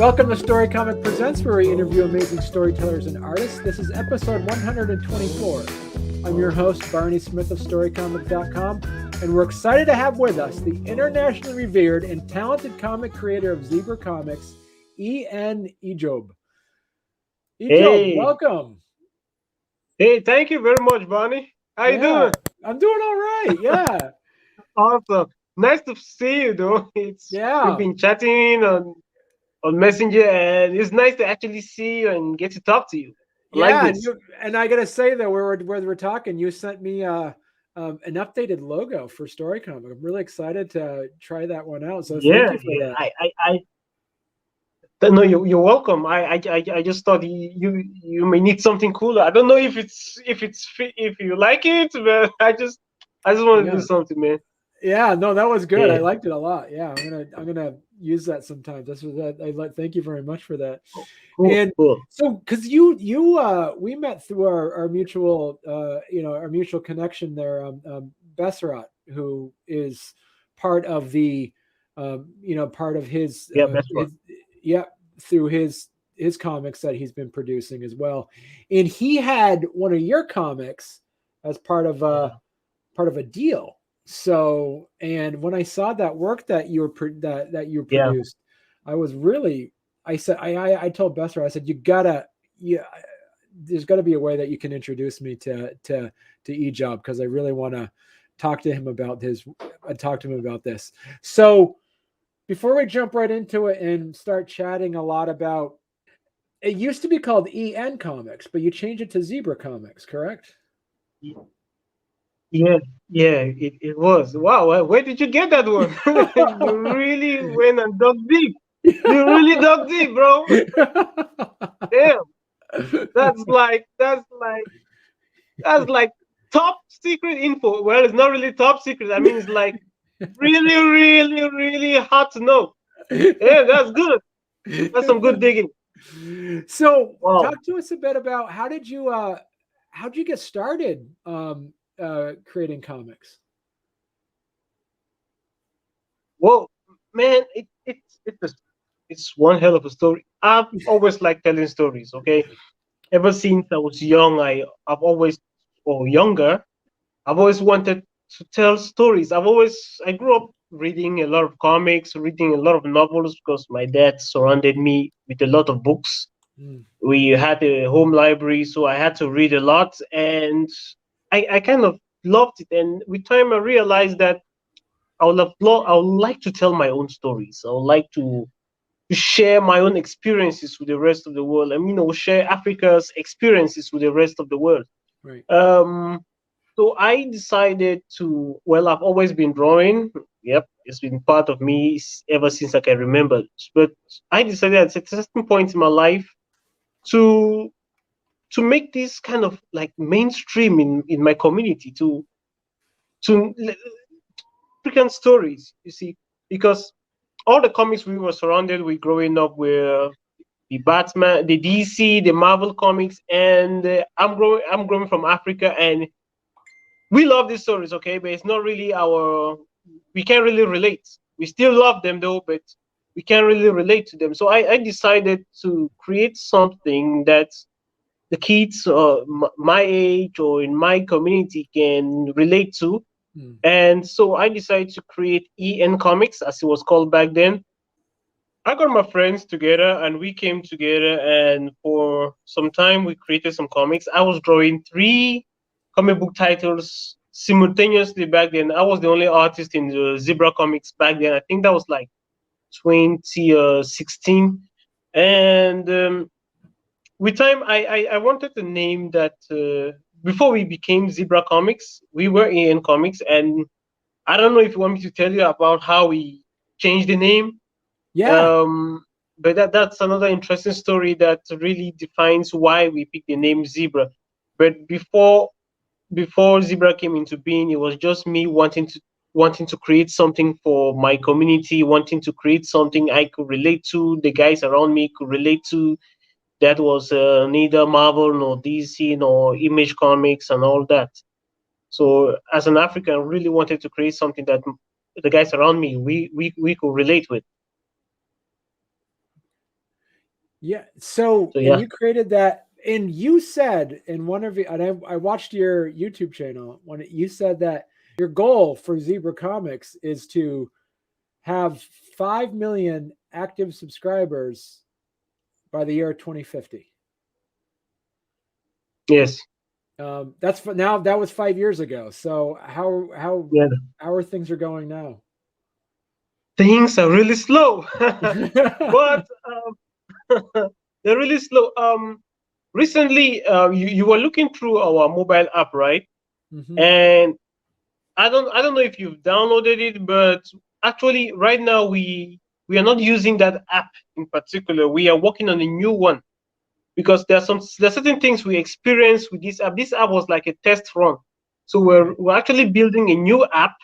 Welcome to Storycomic Presents, where we interview amazing storytellers and artists. This is episode 124. I'm your host, Barney Smith of Storycomic.com, and we're excited to have with us the internationally revered and talented comic creator of Zebra Comics, Ejob. Hey. Welcome. Hey, thank you very much, Barney. How you doing? I'm doing all right. Yeah. Awesome. Nice to see you, though. We've been chatting on Messenger, and it's nice to actually see you and get to talk to you. And I gotta say that where we're talking, you sent me an updated logo for Storycomic. I'm really excited to try that one out. So thank you for that. No, you're welcome. I just thought you may need something cooler. I don't know if you like it, but I just want to do something, man. Yeah, no, that was good. Yeah. I liked it a lot. Yeah, I'm gonna use that sometimes. Thank you very much for that. Cool. So, because we met through our mutual connection there, Besserat, who is part of the part of his through his comics that he's been producing as well, and he had one of your comics as part of a deal. So, and when I saw that work that you produced, I was really, I said, I told Besser, I said, there's got to be a way that you can introduce me to Ejob, because I really want to talk to him about this. So before we jump right into it and start chatting a lot about, it used to be called EN Comics, but you changed it to Zebra Comics, correct? Yeah, it was. Wow, where did you get that one? You really went and dug deep. You really dug deep, bro. Damn. That's like top secret info. Well, it's not really top secret. I mean, it's like really, really, really hard to know. Yeah, that's good. That's some good digging. So, talk to us a bit about how did you get started creating comics? Well, man, it's one hell of a story. I've always liked telling stories. Okay, ever since I was young, I've always wanted to tell stories. I grew up reading a lot of comics, reading a lot of novels, because my dad surrounded me with a lot of books. We had a home library, so I had to read a lot, and I kind of loved it. And with time, I realized that I would like to tell my own stories. I would like to share my own experiences with the rest of the world, and share Africa's experiences with the rest of the world. Right. So I decided to. Well, I've always been drawing. Yep, it's been part of me ever since I can remember. But I decided at a certain point in my life to make this kind of like mainstream in my community, to African stories, you see, because all the comics we were surrounded with growing up were the Batman, the DC, the Marvel comics, and I'm growing from Africa, and we love these stories, okay, but it's not really we can't really relate. We still love them though, but we can't really relate to them. So I decided to create something that the kids my age or in my community can relate to. And so I decided to create EN Comics, as it was called back then. I got my friends together, and we came together, and for some time we created some comics. I was drawing 3 comic book titles simultaneously back then. I was the only artist in the Zebra Comics back then. I think that was like 2016. And with time, I wanted to name that. Before we became Zebra Comics, we were EN Comics, and I don't know if you want me to tell you about how we changed the name. Yeah. But that's another interesting story that really defines why we picked the name Zebra. But before Zebra came into being, it was just me wanting to create something for my community, wanting to create something I could relate to, the guys around me could relate to. That was neither Marvel nor DC nor Image Comics and all that. So as an African, I really wanted to create something that the guys around me we could relate with. Yeah. So, So and yeah. you created that, and you said in one of your, and I watched your YouTube channel when you said that your goal for Zebra Comics is to have 5 million active subscribers by the year 2050. Yes. That's now that was 5 years ago. So Yeah. how are things are going now? Things are really slow, but they're really slow. Recently, you were looking through our mobile app, right? Mhm. And I don't know if you've downloaded it, but actually right now we are not using that app in particular. We are working on a new one because there's certain things we experienced with this app. This app was like a test run. So we're actually building a new app.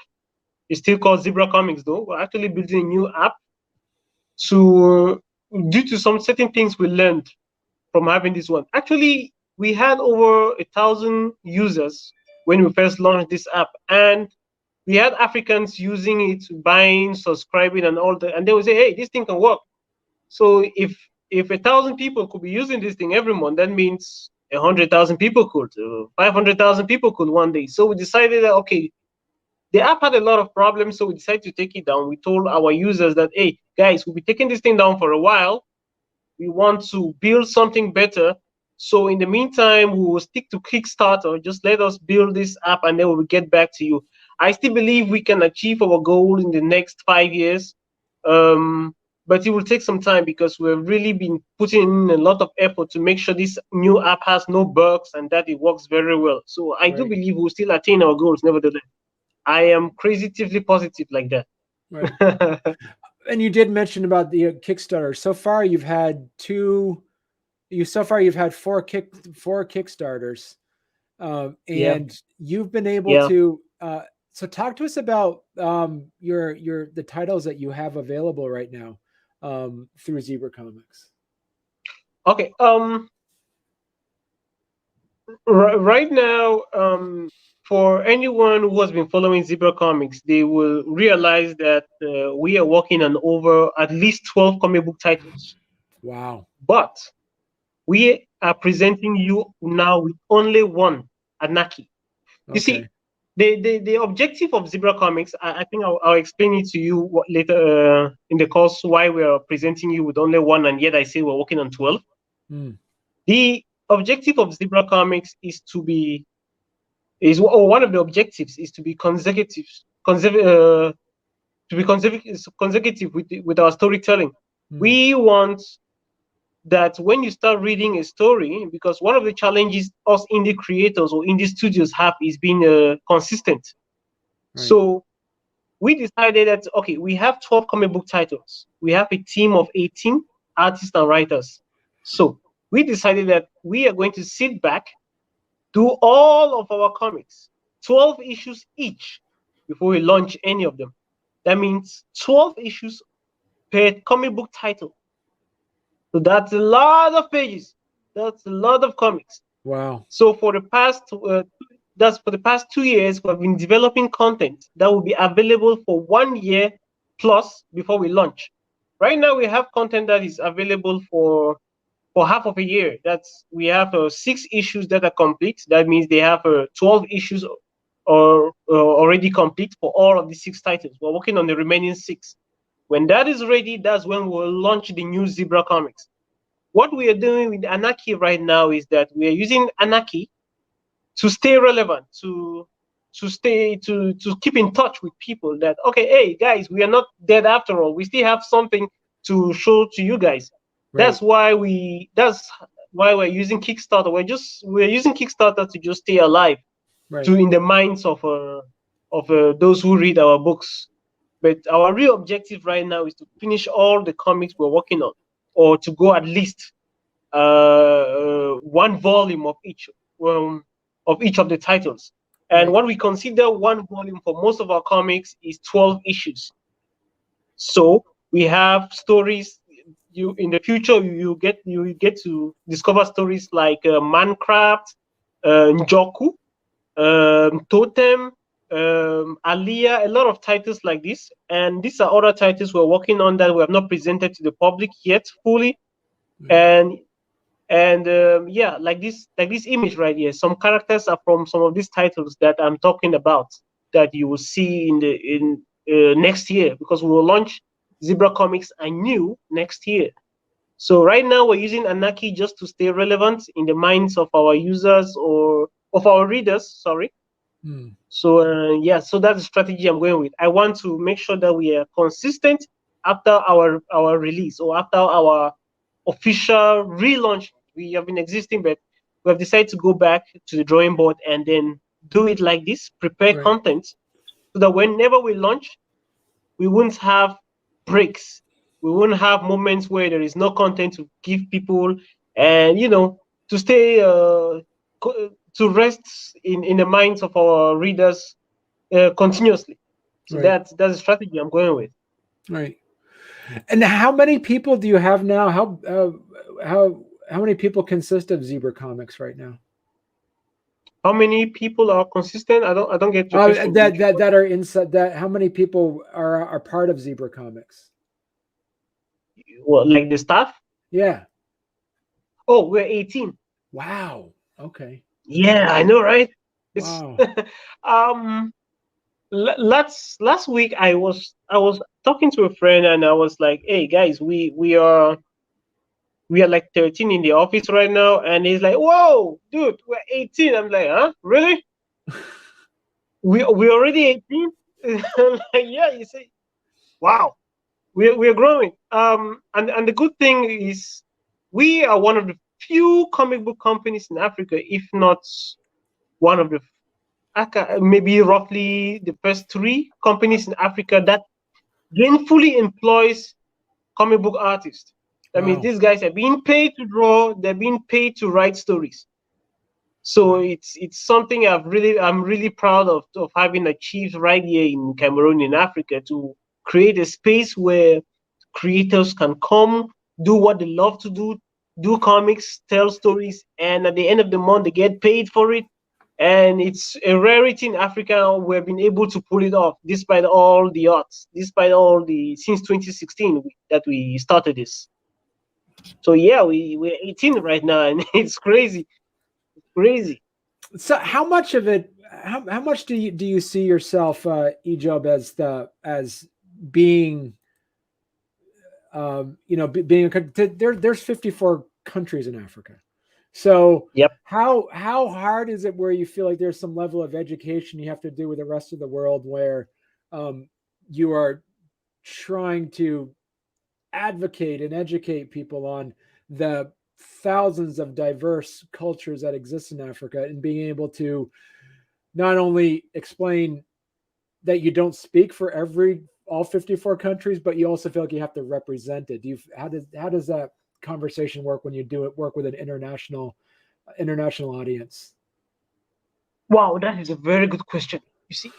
It's still called Zebra Comics though. We're actually building a new app to due to some certain things we learned from having this one. Actually, we had over 1,000 users when we first launched this app, and we had Africans using it, buying, subscribing, and all that. And they would say, "Hey, this thing can work." So if 1,000 people could be using this thing every month, that means 100,000 people could, 500,000 people could one day. So we decided that okay, the app had a lot of problems, so we decided to take it down. We told our users that, hey, guys, we'll be taking this thing down for a while. We want to build something better. So in the meantime, we will stick to Kickstarter. Just let us build this app and then we will get back to you. I still believe we can achieve our goal in the next 5 years. But it will take some time because we've really been putting in a lot of effort to make sure this new app has no bugs and that it works very well. So I do Right. believe we'll still attain our goals nevertheless. I am crazitively positive like that. Right. And you did mention about the Kickstarter. So far, you've had two. So far you've had four Kickstarters, Yeah, and you've been able yeah. to. So talk to us about your the titles that you have available right now through Zebra Comics. Okay. Right now, for anyone who has been following Zebra Comics, they will realize that we are working on over at least 12 comic book titles. Wow. But we are presenting you now with only one, ANAKI. You see, Okay. the objective of Zebra Comics, I think I'll explain it to you later in the course why we are presenting you with only one, and yet I say we're working on 12. Mm. The objective of Zebra Comics is to be is or one of the objectives is to be consecutive with our storytelling. Mm. We want that when you start reading a story, because one of the challenges us indie creators or indie studios have is being consistent. Right. So we decided that okay, we have 12 comic book titles. We have a team of 18 artists and writers. So we decided that we are going to sit back, do all of our comics, 12 issues each, before we launch any of them. That means 12 issues per comic book title. So that's a lot of pages. That's a lot of comics. Wow. So for the past 2 years, we've been developing content that will be available for 1 year plus before we launch. Right now, we have content that is available for half of a year. That's we have 6 issues that are complete. That means they have 12 issues or already complete for all of the 6 titles. We're working on the remaining 6. When that is ready, that's when we'll launch the new Zebra Comics. What we are doing with ANAKI right now is that we are using ANAKI to stay relevant, to keep in touch with people. That okay, hey guys, we are not dead after all. We still have something to show to you guys. Right. That's why we're using Kickstarter. We're using Kickstarter to just stay alive, Right. to in the minds of those who read our books. But our real objective right now is to finish all the comics we're working on, or to go at least one volume of each of the titles. And Right. what we consider one volume for most of our comics is 12 issues. So we have stories. You in the future you get to discover stories like MANCRAFT, NJOKU, TOTEM, ALIYA, a lot of titles like this. And these are other titles we're working on that we have not presented to the public yet fully. and yeah, like this image right here. Some characters are from some of these titles that I'm talking about that you will see in next year, because we will launch Zebra Comics anew next year. So right now we're using ANAKI just to stay relevant in the minds of our users or of our readers. Sorry. So yeah, so that's the strategy I'm going with. I want to make sure that we are consistent after our release or after our official relaunch. We have been existing, but we have decided to go back to the drawing board and then do it like this, prepare content so that whenever we launch, we won't have breaks. We won't have moments where there is no content to give people, and to stay to rest in the minds of our readers continuously. So that's the strategy I'm going with. Right. And how many people do you have now? How many people consist of Zebra Comics right now? How many people are consistent? I don't get your question. That are inside that. How many people are part of Zebra Comics? What, like the staff? Yeah. Oh, we're 18. Wow. Okay. Yeah, I know, right? Wow. Last week I was talking to a friend and I was like, "Hey guys, we are like 13 in the office right now," and he's like, "Whoa, dude, we're 18." I'm like, "Huh? Really? we already 18?" Like, yeah, you say, "Wow, we're growing." And the good thing is we are one of the few comic book companies in Africa, if not one of the maybe roughly the first 3 companies in Africa that gainfully employs comic book artists. That means these guys are being paid to draw, they're being paid to write stories. So it's something I'm really proud of having achieved right here in Cameroon, in Africa, to create a space where creators can come, do what they love to do comics, tell stories, and at the end of the month they get paid for it. And it's a rarity in Africa. We've been able to pull it off despite all the odds, despite all the since 2016 that we started this. So yeah, we're 18 right now, and it's crazy. It's crazy. So how much of it? How much do you see yourself, Ejob, as being? Being there's 54 countries in Africa. So yep. How hard is it where you feel like there's some level of education you have to do with the rest of the world where you are trying to advocate and educate people on the thousands of diverse cultures that exist in Africa and being able to not only explain that you don't speak for all 54 countries, but you also feel like you have to represent it. How does that conversation work when you work with an international audience? Wow, that is a very good question. You see,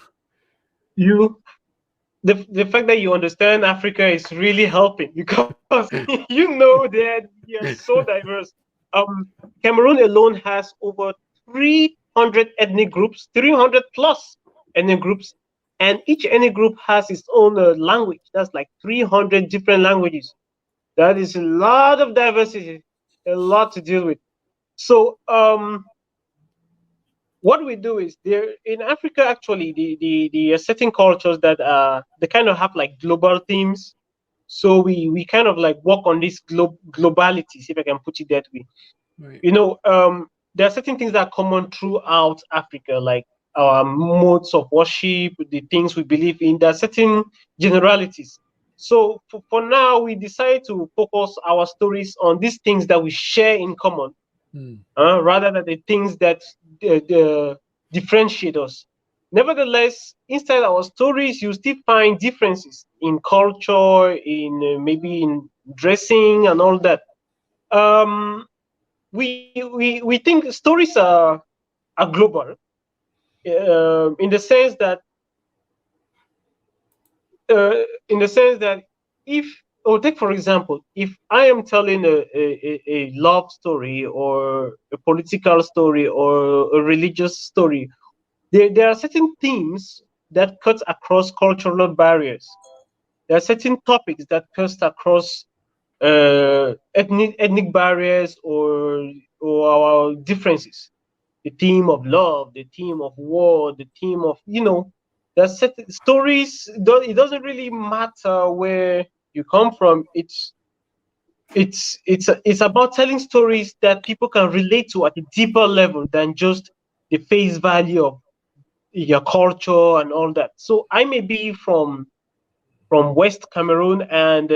the fact that you understand Africa is really helping, because that we are so diverse. Cameroon alone has over 300 ethnic groups, 300 plus ethnic groups, and each ethnic group has its own language. That's like 300 different languages. That is a lot of diversity, a lot to deal with. So what we do is, there in Africa, actually, the certain cultures that they kind of have like global themes. So we kind of like work on these globalities, if I can put it that way. Right. There are certain things that are common throughout Africa, like our modes of worship, the things we believe in. There are certain generalities. So for now, we decide to focus our stories on these things that we share in common, rather than the things that differentiate us. Nevertheless, inside our stories, you still find differences in culture, in maybe in dressing and all that. We think stories are global, in the sense that if, or take for example, if I am telling a love story or a political story or a religious story, there are certain themes that cut across cultural barriers. There are certain topics that cut across ethnic barriers or our differences. The theme of love, the theme of war, the theme of, there's certain stories. It doesn't really matter where you come from. It's about telling stories that people can relate to at a deeper level than just the face value of your culture and all that. So I may be from West Cameroon, and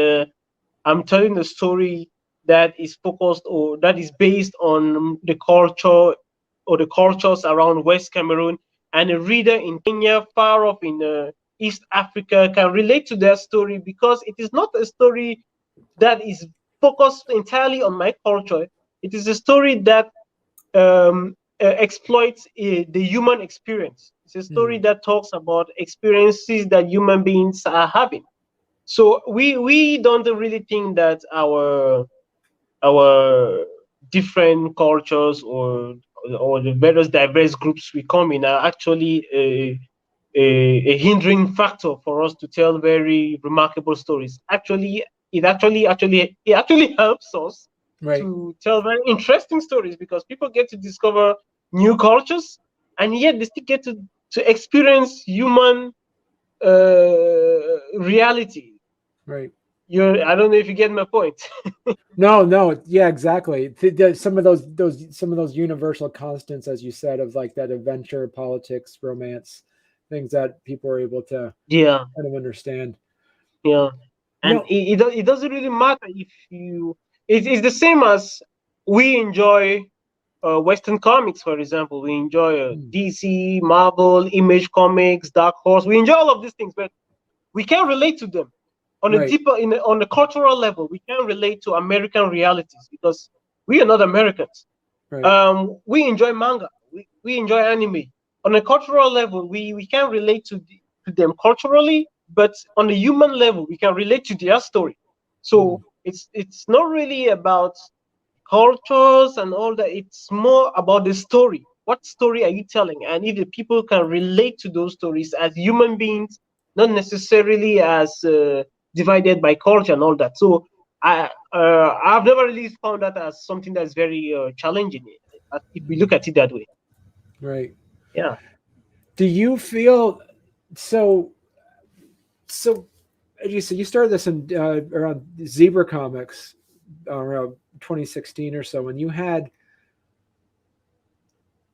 I'm telling a story that is focused or that is based on the culture or the cultures around West Cameroon, and a reader in Kenya, far off in East Africa, can relate to their story because it is not a story that is focused entirely on my culture. It is a story that exploits the human experience. It's a story that talks about experiences that human beings are having. So we don't really think that our different cultures or the various diverse groups we come in are actually a hindering factor for us to tell very remarkable stories. Actually, it actually helps us to tell very interesting stories because people get to discover new cultures, and yet they still get to experience human reality. Right. I don't know if you get my point. No, yeah, exactly. Some of those universal constants, as you said, of like that adventure, politics, romance, things that people are able to Yeah, kind of understand. yeah, and No, it doesn't really matter if you. It's the same as we enjoy Western comics, for example. We enjoy DC, Marvel, Image Comics, Dark Horse. We enjoy all of these things, but we can relate to them on a right, deeper, on a cultural level. We can relate to American realities because we are not Americans. right. We enjoy manga. We enjoy anime. On a cultural level, we can relate to them culturally, but on a human level, we can relate to their story. So it's not really about cultures and all that. It's more about the story. What story are you telling? And if the people can relate to those stories as human beings, not necessarily as divided by culture and all that. So I've never really found that as something that's very challenging if we look at it that way. Right. Yeah. Do you feel so? So, as you said, you started this in around Zebra Comics around 2016 or so, and you had.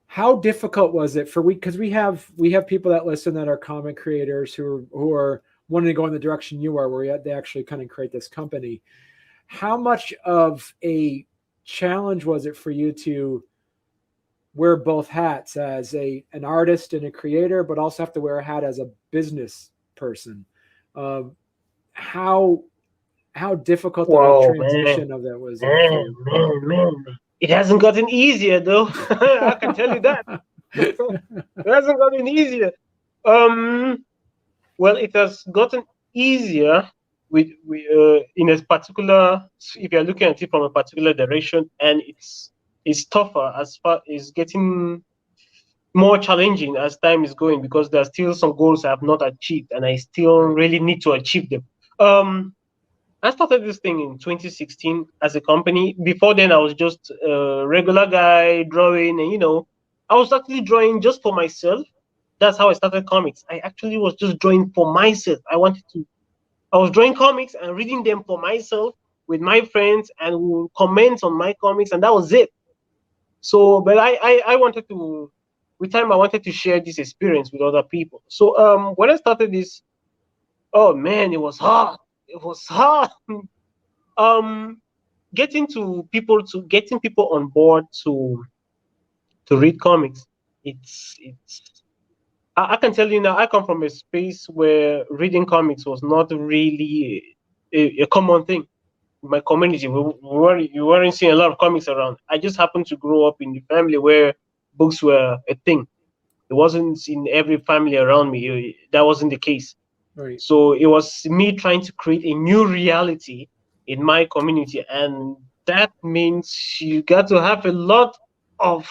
How difficult was it for because we have people that listen that are comic creators who are wanting to go in the direction you are, where they actually kind of create this company. How much of a challenge was it for you to wear both hats as an artist and a creator, but also have to wear a hat as a business person? Um, how how difficult of a Whoa, man, transition of that was that for man, you? man. It hasn't gotten easier though. I can tell you that. It hasn't gotten easier. Um, well, it has gotten easier in a particular. If you're looking at it from a particular direction, and it's tougher as far as getting more challenging as time is going because there are still some goals I have not achieved, and I still Right. really need to achieve them. Um, I started this thing in 2016 as a company. Before then, I was just a regular guy drawing, and I was actually drawing just for myself. That's how I started comics. I actually was just drawing for myself. I was drawing comics and reading them for myself with my friends, and we would comment on my comics, and that was it. So, but I wanted to, with time, I wanted to share this experience with other people. So, when I started this, oh man, it was hard. It was hard. um getting people on board to read comics. It's I can tell you now, I come from a space where reading comics was not really a common thing in my community. You weren't seeing a lot of comics around. I just happened to grow up in the family where books were a thing. It wasn't in every family around me. That wasn't the case. Right. So it was me trying to create a new reality in my community, and that means you got to have a lot of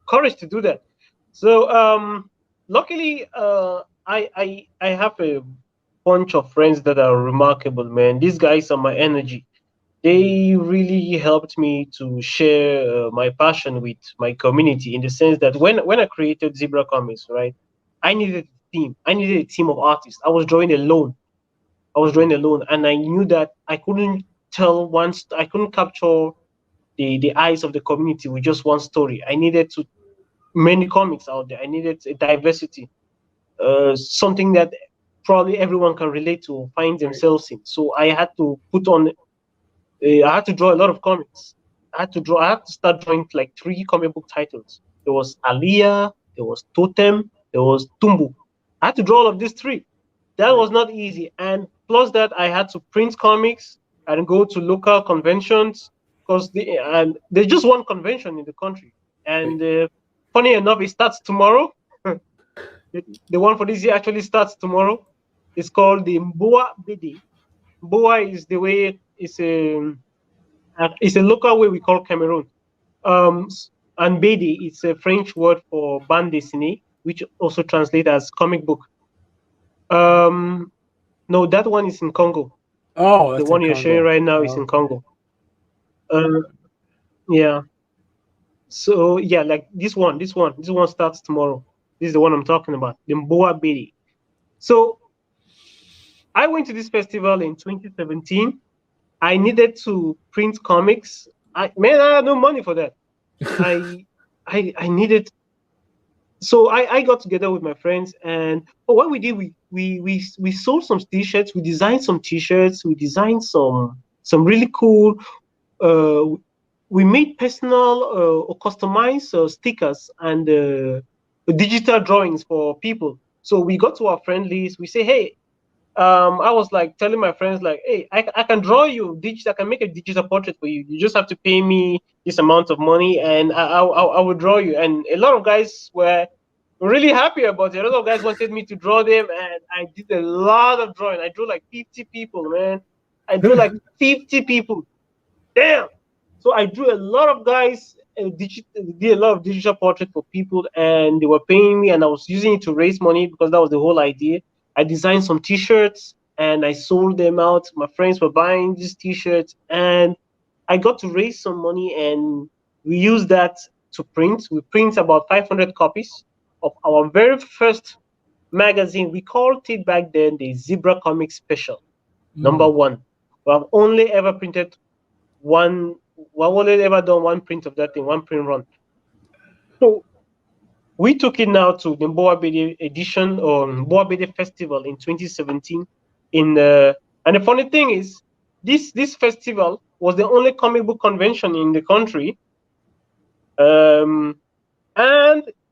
courage to do that. So luckily, I have a bunch of friends that are remarkable, man. These guys are my energy. They really helped me to share my passion with my community, in the sense that when I created Zebra Comics, right, I needed a team. I needed a team of artists. I was drawing alone. And I knew that I couldn't I couldn't capture the eyes of the community with just one story. I needed to many comics out there. I needed a diversity, something that probably everyone can relate to or find themselves in. So I had to I had to draw a lot of comics. I had to start drawing like 3 comic book titles. There was ALIYA, there was TOTEM, there was TUMBU. I had to draw all of these 3. That was not easy. And plus that, I had to print comics and go to local conventions, because there's just one convention in the country. And funny enough, it starts tomorrow. The one for this year actually starts tomorrow. It's called the Mboa Bidi. Mboa is the way it's a local way we call Cameroon. And Bedi is a French word for bande dessinée, which also translates as comic book. No, that one is in Congo. Oh, that's the one you're Congo. showing right now is in Congo. Yeah. So yeah, like this one starts tomorrow. This is the one I'm talking about, the Mboa Bedi. So I went to this festival in 2017. I needed to print comics. I had no money for that. I needed. So I got together with my friends, and what we did, we sold some t-shirts. We designed some t-shirts. We designed some really cool. We made personal or customized stickers and digital drawings for people. So we got to our friend list. We say, hey, I was like telling my friends, like, hey, I can draw you digital. I can make a digital portrait for you. You just have to pay me this amount of money, and I will draw you. And a lot of guys were really happy about it. A lot of guys wanted me to draw them, and I did a lot of drawing. I drew like 50 people, man. I drew like 50 people. Damn. So I drew a lot of guys, did a lot of digital portrait for people, and they were paying me, and I was using it to raise money, because that was the whole idea. I designed some t-shirts and I sold them out. My friends were buying these t-shirts, and I got to raise some money, and we used that to print. We print about 500 copies of our very first magazine. We called it back then the Zebra Comic Special, #1. We have only ever printed one. We've only ever done one print of that thing, one print run. So we took it now to the Mboa Bede edition, or Mboa Bede Festival in 2017. And the funny thing is, this festival was the only comic book convention in the country, and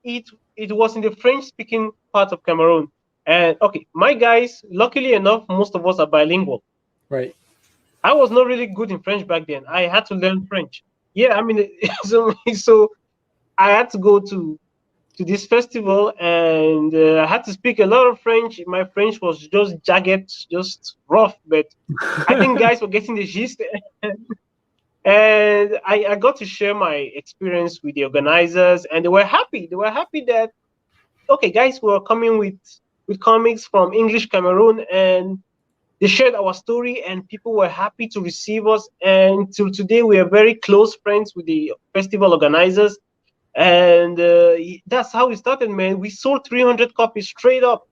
it was in the French-speaking part of Cameroon. And okay, my guys, luckily enough, most of us are bilingual. Right. I was not really good in French back then. I had to learn French. Yeah, I mean, so I had to go to this festival, and I had to speak a lot of French. My French was just jagged, just rough, but I think guys were getting the gist. And I got to share my experience with the organizers, and they were happy. They were happy that, okay, guys were coming with comics from English Cameroon, and they shared our story, and people were happy to receive us. And till today, we are very close friends with the festival organizers. And that's how we started, man. We sold 300 copies straight up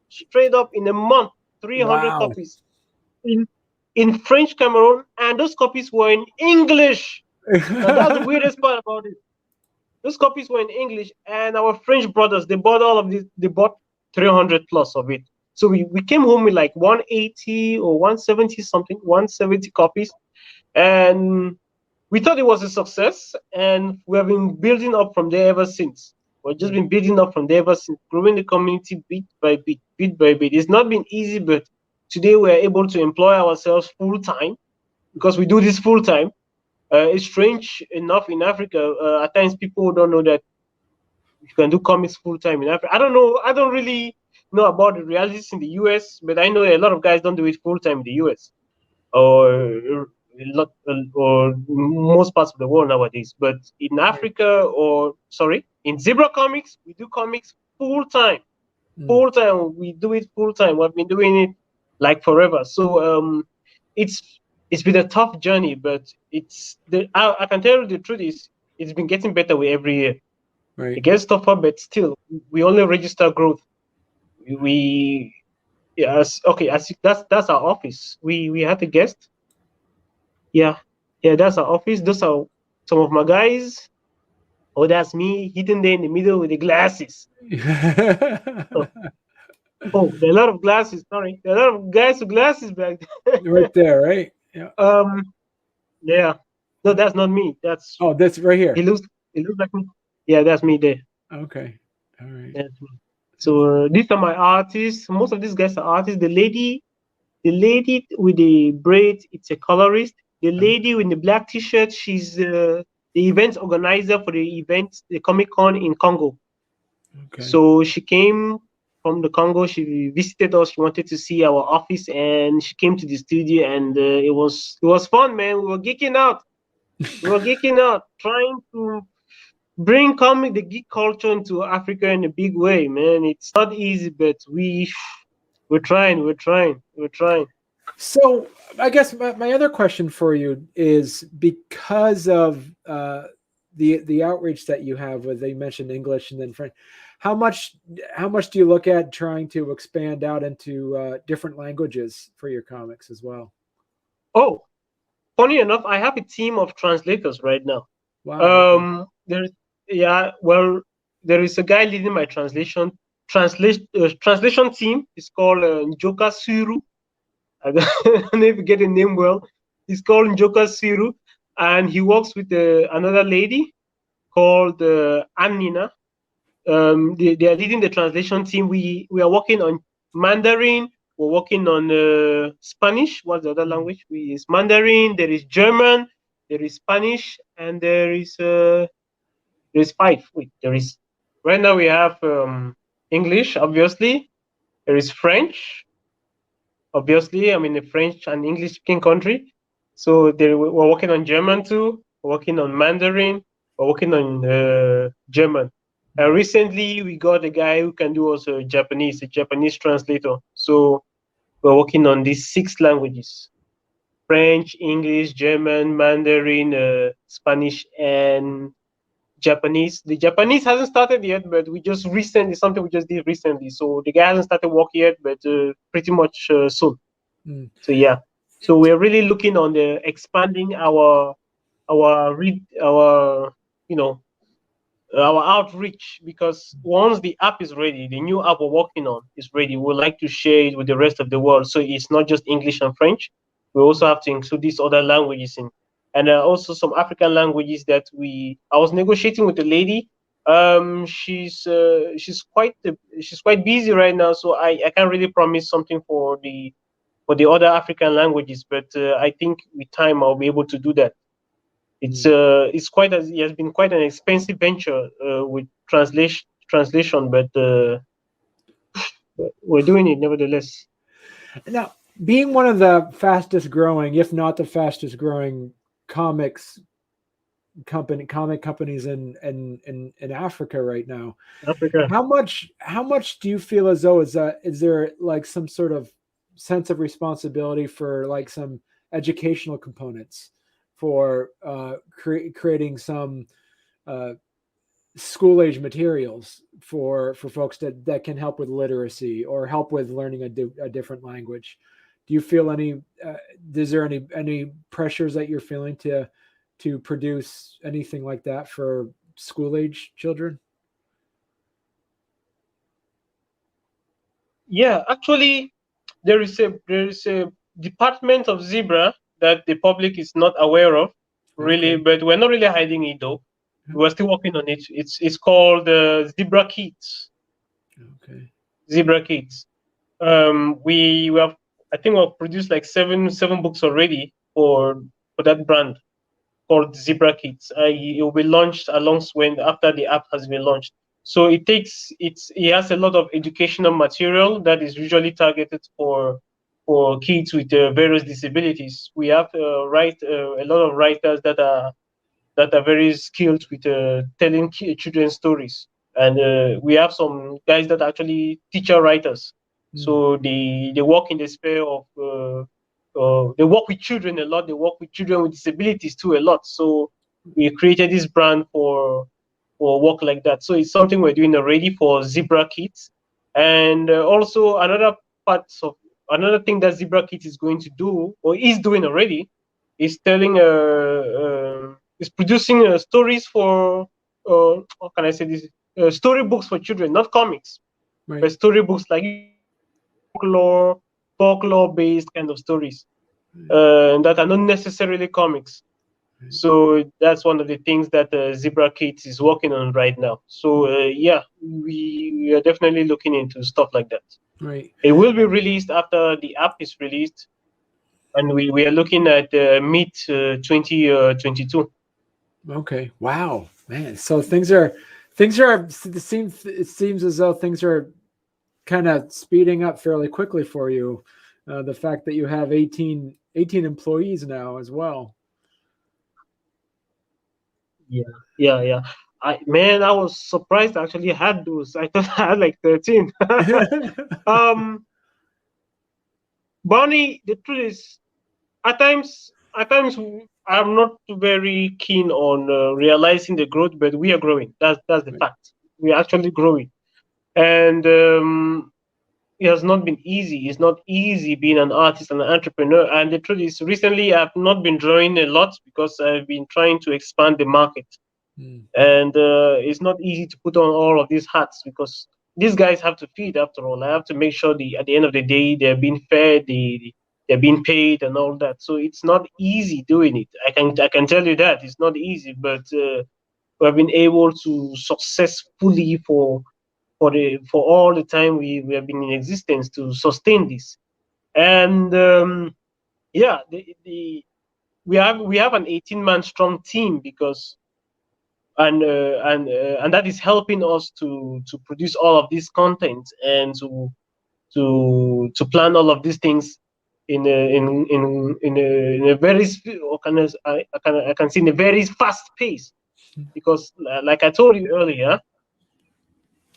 in a month. 300 copies in French Cameroon, and those copies were in English. Now, that's the weirdest part about it. Those copies were in English, and our French brothers, they bought all of this. They bought 300 plus of it. So we came home with like 180 or 170 something, 170 copies, and we thought it was a success, and we have been building up from there ever since. We've just been building up from there ever since, growing the community bit by bit, bit by bit. It's not been easy, but today we're able to employ ourselves full time, because we do this full time. It's strange enough in Africa. At times, people don't know that you can do comics full time in Africa. I don't know. I don't really know about the realities in the US, but I know a lot of guys don't do it full time in the US, or most parts of the world nowadays. But in Africa, in Zebra Comics, we do comics full time. Full time, we do it full time. We've been doing it like forever. So it's it's been a tough journey, but I can tell you the truth is it's been getting better with every year. Right. It gets tougher, but still, we only register growth. Yes, okay, that's our office. We had a guest. Yeah, that's our office. Those are some of my guys. Oh, that's me hidden there in the middle with the glasses. Oh, there are a lot of glasses. Sorry, there are a lot of guys with glasses back there. Right there, right? Yeah. Yeah. No, that's not me. That's That's right here. He looks like me. Yeah, that's me there. Okay. All right. That's me. So these are my artists. Most of these guys are artists. The lady with the braids, it's a colorist. The lady with the black T-shirt, she's the event organizer for the event, the Comic Con in Congo. Okay. So she came from the Congo. She visited us. She wanted to see our office, and she came to the studio, and it was fun, man. We were geeking out. Trying to bring the geek culture into Africa in a big way, man. It's not easy, but we're trying. So I guess my other question for you is, because of the outreach that you have, where they mentioned English and then French, how much do you look at trying to expand out into different languages for your comics as well? Oh, funny enough, I have a team of translators right now. Wow. There is a guy leading my translation team. It's called NJOKU. I don't know if you get the name well. He's called NJOKU, and he works with another lady called Annina. They are leading the translation team. We are working on Mandarin. We're working on Spanish. What's the other language? It's Mandarin. There is German. There is Spanish, and there's 5. Right now we have English, obviously. There is French, obviously. I'm in a French and English speaking country, so we're working on German too. We're working on Mandarin. We're working on German. Recently, we got a guy who can do also a Japanese translator. So we're working on these 6 languages: French, English, German, Mandarin, Spanish, and Japanese. The Japanese hasn't started yet, but we just did recently. So the guy hasn't started work yet, but pretty much soon. So yeah. So we're really looking on the expanding our outreach, because once the app is ready, the new app we're working on is ready, we'd like to share it with the rest of the world. So it's not just English and French. We also have to include these other languages in, and also some African languages that I was negotiating with the lady. She's quite busy right now, so I can't really promise something for the other African languages, but I think with time I'll be able to do that. It has been quite an expensive venture with translation, but we're doing it nevertheless. Now, being one of the fastest growing, if not the fastest growing comic companies in Africa right now, how much do you feel as though is there like some sort of sense of responsibility for like some educational components for creating some school age materials for folks that can help with literacy or help with learning a different language? Do you feel is there any pressures that you're feeling to produce anything like that for school age children? Yeah, actually, there is a department of Zebra that the public is not aware of, really, but we're not really hiding it though. We're still working on it. It's called Zebra Kids. Okay. Zebra Kids. We have, I think we've produced like seven books already for that brand called Zebra Kids. It will be launched after the app has been launched. So it has a lot of educational material that is usually targeted for kids with various disabilities. We have a lot of writers that are very skilled with telling children's stories, and we have some guys that are actually teacher writers. So they work in the sphere of they work with children a lot. They work with children with disabilities too a lot. So we created this brand for work like that. So it's something we're doing already for Zebra Kids, and also another thing that Zebra Kids is going to do or is doing already is is producing stories for how can I say this, storybooks for children, not comics, Right. but storybooks like folklore based kind of stories that are not necessarily comics. So that's one of the things that Zebra Kids is working on right now. So yeah, we are definitely looking into stuff like that. Right. It will be released after the app is released, and we are looking at mid 2022. Okay. Wow, man. So it seems as though things are kind of speeding up fairly quickly for you. The fact that you have 18 employees now as well. Yeah. I was surprised I actually had those. I thought I had like 13. Barney, the truth is, at times I'm not very keen on realizing the growth, but we are growing. That's the fact. We are actually growing, and it has not been easy. It's not easy being an artist and an entrepreneur. And the truth is, recently I've not been drawing a lot because I've been trying to expand the market. And it's not easy to put on all of these hats because these guys have to feed. After all, I have to make sure at the end of the day they're being fed, they're being paid, and all that. So it's not easy doing it. I can tell you that it's not easy, but we've been able to successfully for all the time we have been in existence to sustain this. And yeah, we have an 18-man strong team because and that is helping us to produce all of this content and to plan all of these things in a very I can see in a very fast pace, because like I told you earlier,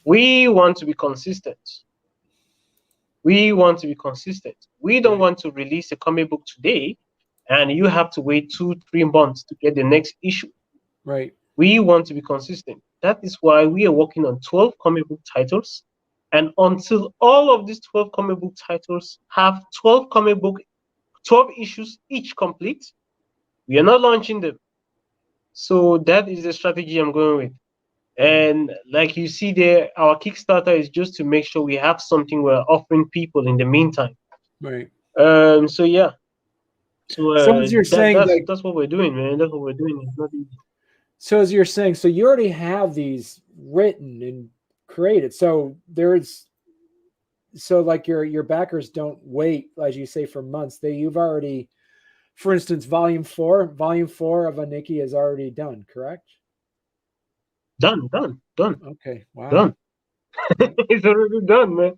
we want to be consistent. We want to be consistent. We don't want to release a comic book today and you have to wait 2-3 months to get the next issue. Right. We want to be consistent. That is why we are working on 12 comic book titles. And until all of these 12 comic book titles have 12 issues each complete, we are not launching them. So that is the strategy I'm going with. And like you see there, our Kickstarter is just to make sure we have something we're offering people in the meantime. Right. So yeah. So as you're saying, that's what we're doing, man. That's what we're doing. It's not easy. So as you're saying, so you already have these written and created. So like your backers don't wait, as you say, for months. You've already, for instance, volume 4 of ANAKI is already done, correct? Done. Okay. Wow. Done. It's already done, man.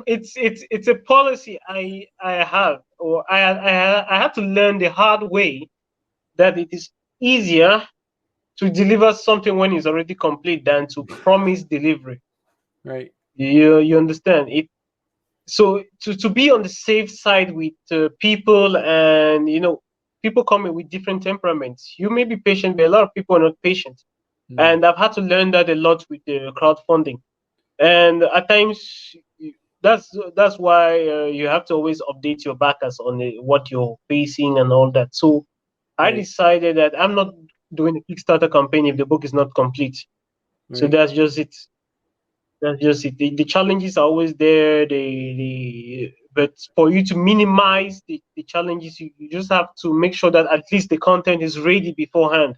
It's a policy I have, or I had to learn the hard way that it is easier to deliver something when it's already complete than to promise delivery. Right. You understand it. So to be on the safe side with people, and people come with different temperaments. You may be patient, but a lot of people are not patient. And I've had to learn that a lot with the crowdfunding. And at times, that's why you have to always update your backers on what you're facing and all that. So I decided that I'm not doing a Kickstarter campaign if the book is not complete. So that's just it. That's just it. The challenges are always there. But for you to minimize the challenges, you just have to make sure that at least the content is ready beforehand.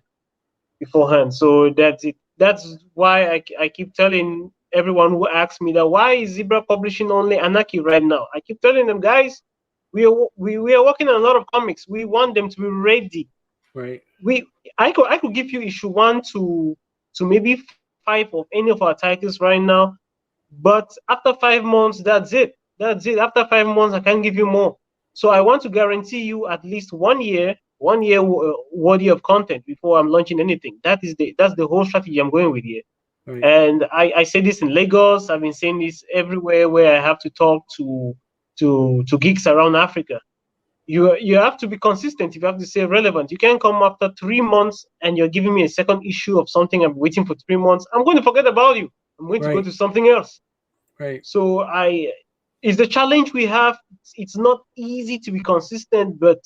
So that's it. That's why I keep telling everyone who asks me that, why is Zebra publishing only ANAKI right now? I keep telling them, guys, we are working on a lot of comics. We want them to be ready. Right. I could give you issue 1 to maybe 5 of any of our titles right now, but after 5 months, that's it. After 5 months, I can't give you more. So I want to guarantee you at least 1 year worthy of content before I'm launching anything. That's the whole strategy I'm going with here. Right. And I say this in Lagos. I've been saying this everywhere where I have to talk to geeks around Africa. you have to be consistent. You have to stay relevant. You can't come after 3 months and you're giving me a second issue of something I'm waiting for 3 months. I'm going to forget about you. I'm going to go to something else. Right. So it's the challenge we have. It's not easy to be consistent, but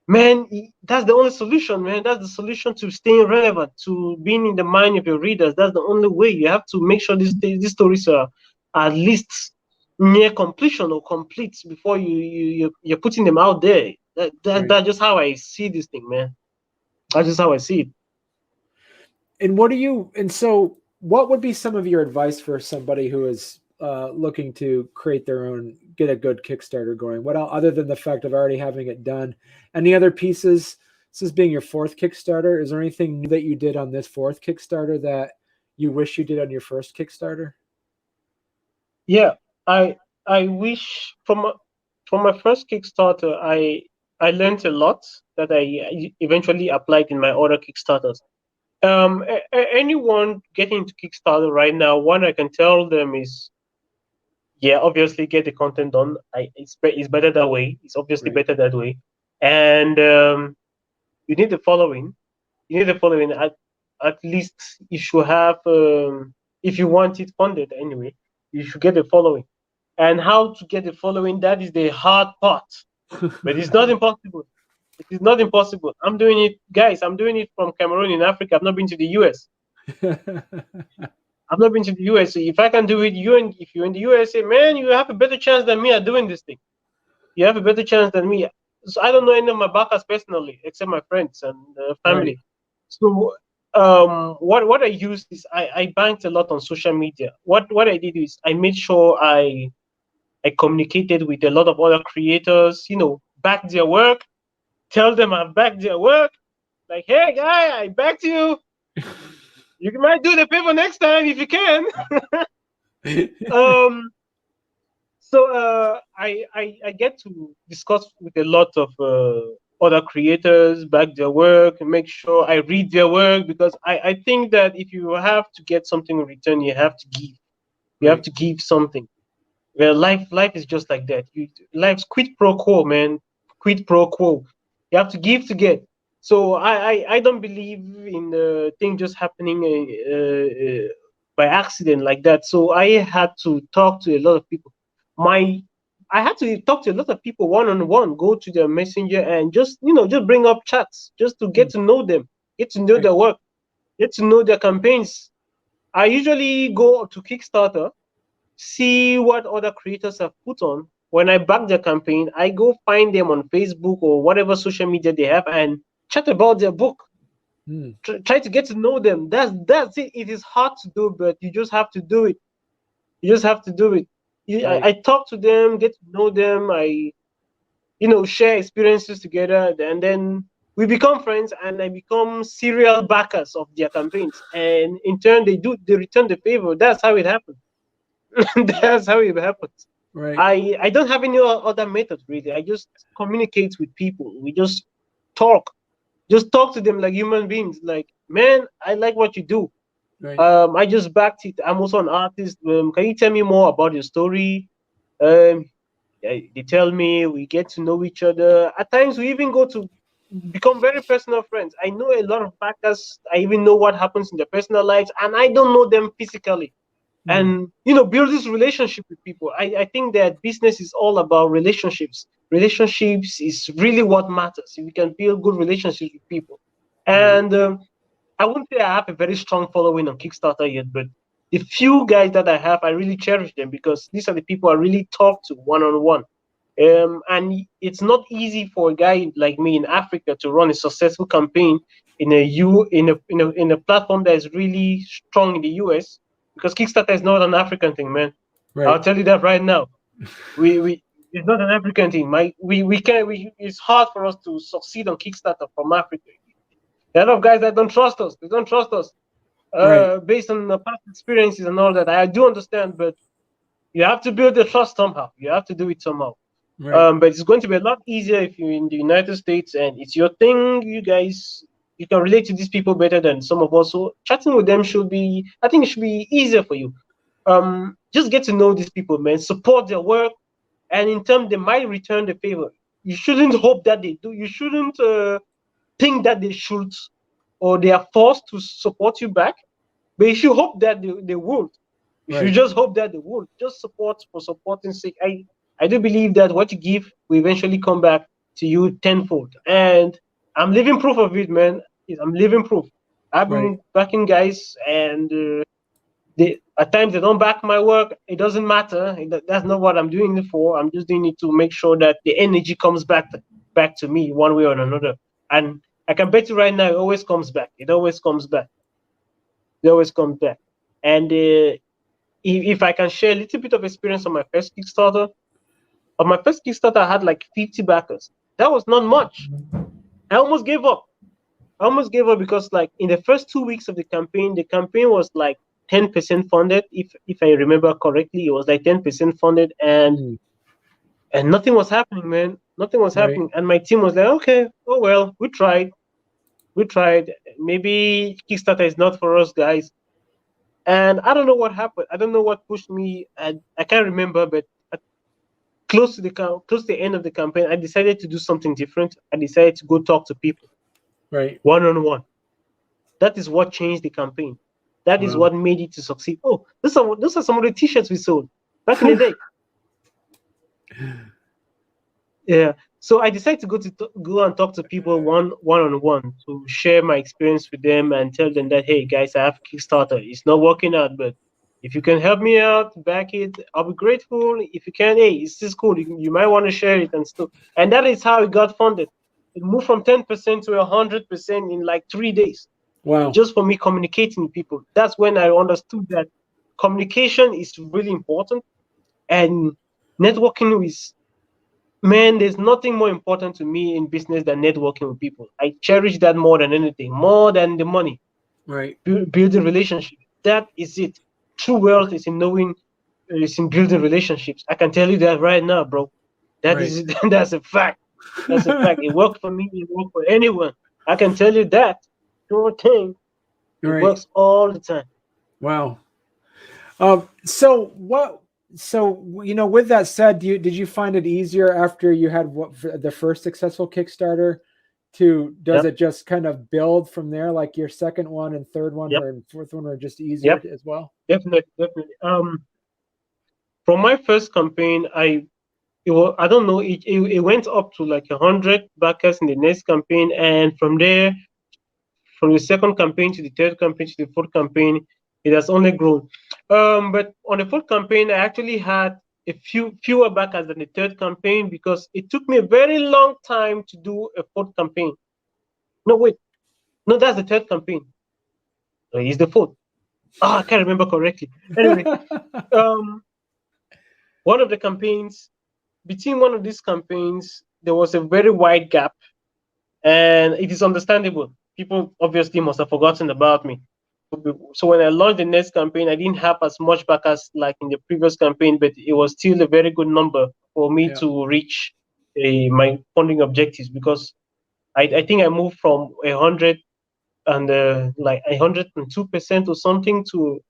man, that's the only solution, man. That's the solution to staying relevant, to being in the mind of your readers. That's the only way. You have to make sure these stories are at least near completion or complete before you're putting them out there. That's just how I see this thing, man. That's just how I see it. And so what would be some of your advice for somebody who is looking to create their own, get a good Kickstarter going? What else, other than the fact of already having it done? Any other pieces? This is being your 4th Kickstarter. Is there anything new that you did on this 4th Kickstarter that you wish you did on your first Kickstarter? Yeah, I wish from my first Kickstarter, I learned a lot that I eventually applied in my other Kickstarters. Anyone getting into Kickstarter right now, one I can tell them is, yeah, obviously get the content done. It's better that way. It's obviously better that way. And you need the following. You need the following. At least you should have, if you want it funded anyway, you should get the following. And how to get the following, that is the hard part. But it's not impossible. It is not impossible. I'm doing it, guys. I'm doing it from Cameroon in Africa. I've not been to the US. I've not been to the US. So if I can do it, if you're in the USA, man, you have a better chance than me at doing this thing. You have a better chance than me. So I don't know any of my backers personally, except my friends and family. So what I used is I banked a lot on social media. What I did is I made sure I communicated with a lot of other creators, back their work, tell them I've backed their work. Like, hey, guy, I backed you. You might do the favor next time if you can. So I get to discuss with a lot of other creators, back their work, and make sure I read their work, because I think that if you have to get something in return, you have to give. You have to give something. Well, life is just like that. Life's quid pro quo, man. Quid pro quo. You have to give to get. So I don't believe in the thing just happening by accident like that. So I had to talk to a lot of people. I had to talk to a lot of people one-on-one, go to their messenger and just bring up chats, just to get to know them, get to know their work, get to know their campaigns. I usually go to Kickstarter, see what other creators have put on. When I back their campaign, I go find them on Facebook or whatever social media they have and chat about their book. Try to get to know them. That's it. It is hard to do, but you just have to do it. You just have to do it. I talk to them, get to know them. I share experiences together, and then we become friends, and I become serial backers of their campaigns. And in turn, they return the favor. That's how it happens. That's how it happens. I don't have any other method, really. I just communicate with people. We just talk to them like human beings. Like, man, I like what you do. I just backed it. I'm also an artist. Can you tell me more about your story? They tell me, we get to know each other. At times, we even go to become very personal friends. I know a lot of backers. I even know what happens in their personal lives, and I don't know them physically. And build this relationship with people. I think that business is all about relationships. Relationships is really what matters. If you can build good relationships with people. And I wouldn't say I have a very strong following on Kickstarter yet, but the few guys that I have, I really cherish them, because these are the people I really talk to one-on-one. And it's not easy for a guy like me in Africa to run a successful campaign in a platform that is really strong in the US, because Kickstarter is not an African thing, man. I'll tell you that right now. It's not an African thing. It's hard for us to succeed on Kickstarter from Africa. There are a lot of guys that don't trust us. They don't trust us based on the past experiences and all that. I do understand, but you have to build the trust somehow. You have to do it somehow. But it's going to be a lot easier if you're in the United States and it's your thing. You can relate to these people better than some of us. So chatting with them I think it should be easier for you. Just get to know these people, man. Support their work, and in turn, they might return the favor. you shouldn't hope that they do. You shouldn't think that they should or they are forced to support you back. But you should hope that they won't. You should just hope that they won't. Just support for supporting sake. I do believe that what you give will eventually come back to you tenfold. And I'm living proof of it, man. I'm living proof. I've been backing guys, and at times they don't back my work. It doesn't matter. That's not what I'm doing it for. I'm just doing it to make sure that the energy comes back to me one way or another. And I can bet you right now, it always comes back. It always comes back. It always comes back. And if I can share a little bit of experience on my first Kickstarter, I had like 50 backers. That was not much. I almost gave up. Because like in the first 2 weeks of the campaign was like 10% funded. If I remember correctly, it was like 10% funded, and nothing was happening, man. Nothing was happening. And my team was like, okay, oh well, we tried. Maybe Kickstarter is not for us, guys. And I don't know what happened. I don't know what pushed me. I can't remember, but close to the end of the campaign, I decided to do something different. I decided to go talk to people, one-on-one. That is what changed the campaign. That is what made it to succeed. Oh, those are some of the T-shirts we sold back in the day. Yeah. So I decided to go and talk to people one-on-one to share my experience with them and tell them that, hey guys, I have Kickstarter. It's not working out, but if you can help me out, back it, I'll be grateful. If you can, hey, it's just cool. You might want to share it and stuff. And that is how it got funded. It moved from 10% to 100% in like 3 days. Wow. Just for me communicating with people. That's when I understood that communication is really important. And networking is, man, there's nothing more important to me in business than networking with people. I cherish that more than anything, more than the money. Building relationships. That is it. True wealth is in knowing, is in building relationships. I can tell you that right now, bro. That is that's a fact. That's a fact. It worked for me. It worked for anyone. I can tell you that. Sure thing. It works all the time. Wow. So with that said, did you find it easier after you had the first successful Kickstarter does it just kind of build from there, like your second one and third one or fourth one are just easier as well? Definitely. From my first campaign, I don't know, it went up to like 100 backers in the next campaign, and from there, from the second campaign to the third campaign to the fourth campaign, it has only grown. But on the fourth campaign, I actually had a fewer backers than the third campaign because it took me a very long time to do a fourth campaign. No, wait. No, that's the third campaign. It's the fourth. Oh, I can't remember correctly. Anyway, one of the campaigns, between one of these campaigns, there was a very wide gap, and it is understandable. People obviously must have forgotten about me. So when I launched the next campaign, I didn't have as much backers like in the previous campaign, but it was still a very good number for me to reach my funding objectives, because I think I moved from 100 and like 102% or something to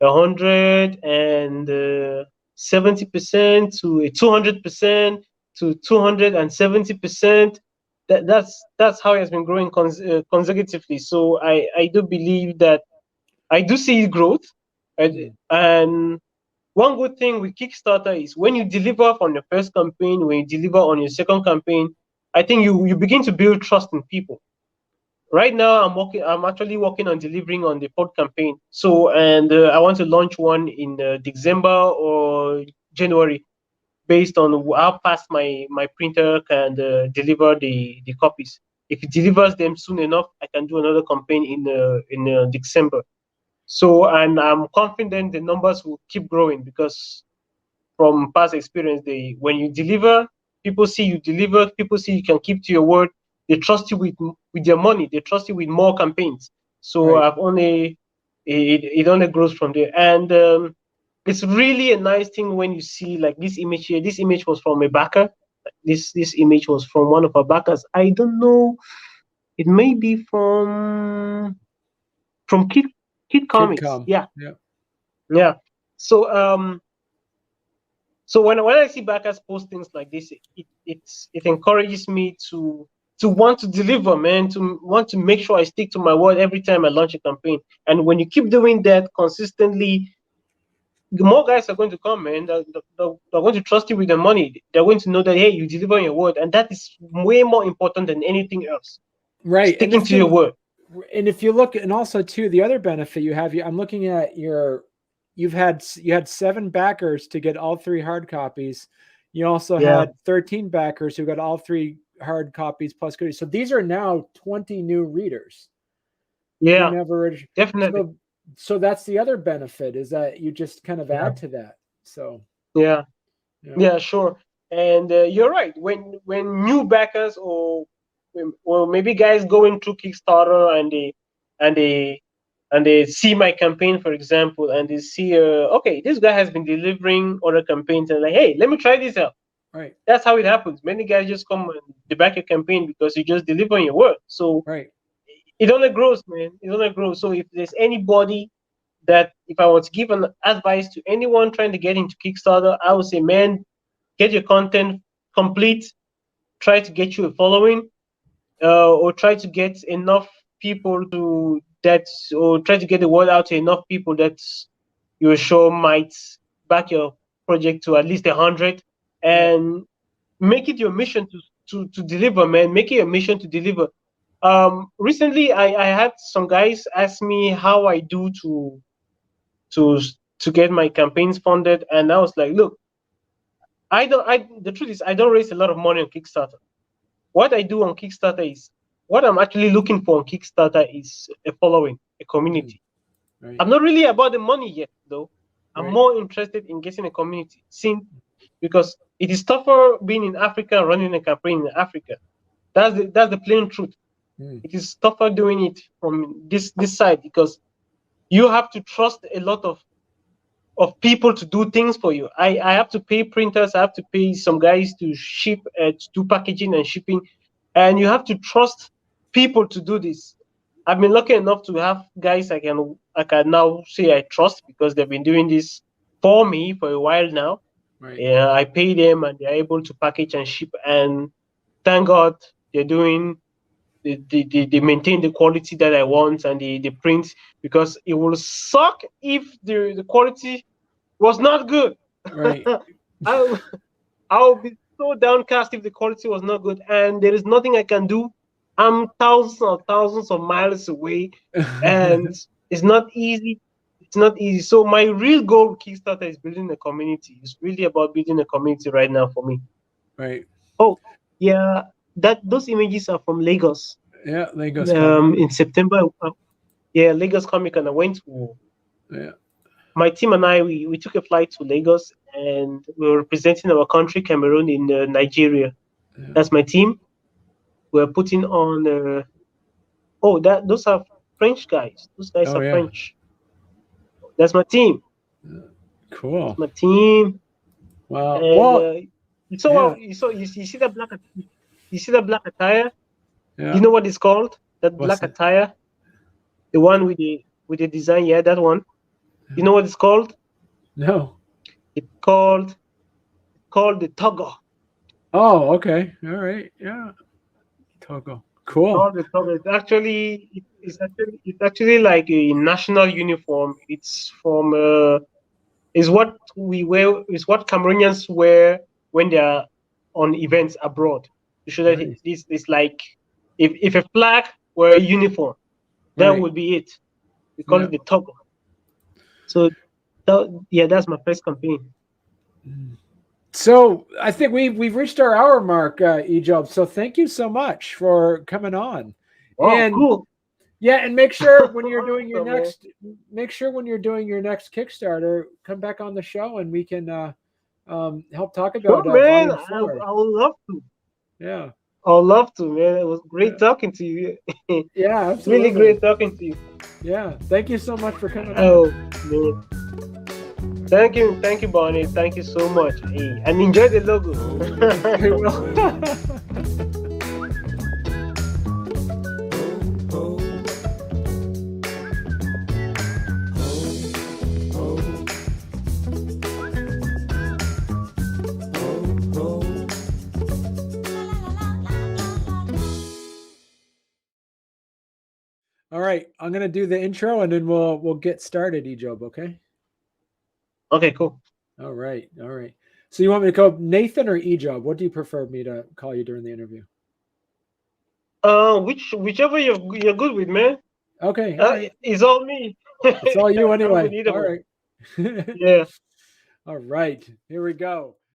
170% to 200% to 270%. That's how it has been growing consecutively. So I do believe that I do see growth, and one good thing with Kickstarter is when you deliver on your first campaign, when you deliver on your second campaign, I think you begin to build trust in people. Right now, I'm actually working on delivering on the fourth campaign. So, and I want to launch one in December or January, based on how fast my printer can deliver the copies. If it delivers them soon enough, I can do another campaign in December. So, and I'm confident the numbers will keep growing, because from past experience, when you deliver, people see you deliver, people see you can keep to your word. They trust you with their money. They trust you with more campaigns. So I've only it only grows from there, and it's really a nice thing when you see like this image here. This image was from a backer. This image was from one of our backers. I don't know. It may be from Kid Comics. Yeah. So So when I see backers post things like this, it encourages me to want to deliver, man, to want to make sure I stick to my word every time I launch a campaign. And when you keep doing that consistently, the more guys are going to come, man. They're going to trust you with their money. They're going to know that, hey, you deliver on your word, and that is way more important than anything else. Right, sticking to your word. And if you look, and also too, the other benefit you have, I'm looking at you had 7 backers to get all 3 hard copies. You also had 13 backers who got all 3 hard copies plus goodies. So these are now 20 new readers. Yeah, definitely. So that's the other benefit, is that you just kind of add to that. So yeah, sure. And you're right. When new backers or maybe guys going through Kickstarter and they see my campaign, for example, and they see okay, this guy has been delivering other campaigns, and like, hey, let me try this out. Right. That's how it happens. Many guys just come and they back your campaign because you just deliver on your word. So it only grows, man. It only grows. So if there's anybody that, if I was to give an advice to anyone trying to get into Kickstarter, I would say, man, get your content complete. Try to get you a following, or try to get enough people or try to get the word out to enough people that you're sure might back your project to at least 100, and make it your mission to deliver, man. Make it a mission to deliver. Recently, I had some guys ask me how I do to get my campaigns funded, and I was like, look, the truth is, I don't raise a lot of money on Kickstarter. What I do on Kickstarter is, what I'm actually looking for on Kickstarter is a following, a community. Right. I'm not really about the money yet, though. I'm more interested in getting a community, because it is tougher being in Africa and running a campaign in Africa. That's the plain truth. It is tougher doing it from this side, because you have to trust a lot of people to do things for you. I have to pay printers. I have to pay some guys to ship, to do packaging and shipping, and you have to trust people to do this. I've been lucky enough to have guys I can now say I trust, because they've been doing this for me for a while now. Yeah, I pay them and they're able to package and ship, and thank God they're doing. They maintain the quality that I want, and the print, because it will suck if the quality was not good. Right. I'll be so downcast if the quality was not good, and there is nothing I can do. I'm thousands of miles away, and it's not easy. It's not easy. So my real goal with Kickstarter is building a community. It's really about building a community right now for me. Right. Oh, yeah. Those images are from Lagos. Yeah, Lagos. In September. Lagos Comic Con. I went to. My team and I, we took a flight to Lagos, and we were representing our country, Cameroon, in Nigeria. That's my team. We're putting on. Those are French guys. Those guys are French. That's my team. Cool. That's my team. Wow. And, you see that black. You see that black attire? Yeah. You know what it's called? That black attire? The one with the design, that one. You know what it's called? No. It's called the Togo. Oh, okay. All right. Yeah. Togo. Cool. The Togo. It's actually like a national uniform. It's from is what we wear. Is what Cameroonians wear when they are on events abroad. To show that it's like if a flag were a uniform, that would be it. We call it the Togo. So that's my first campaign. So I think we've reached our hour mark, Ejob. So thank you so much for coming on. Oh, cool. Yeah, and make sure when you're doing your next Kickstarter, come back on the show and we can help talk about. Man, I would love to. Yeah, I would love to, man. It was great talking to you. Yeah, absolutely. Really great talking to you. Yeah, thank you so much for coming on. Oh, man. Thank you, Barney. Thank you so much. Hey, and enjoy the logo. All right, I'm gonna do the intro and then we'll get started, Ejob. Okay. Okay, cool. All right. All right. So you want me to call Nathan or Ejob? What do you prefer me to call you during the interview? Whichever you're good with, man. Okay. All right. It's all me. It's all you I'm anyway. with either All one. right. Yeah. All right. Here we go.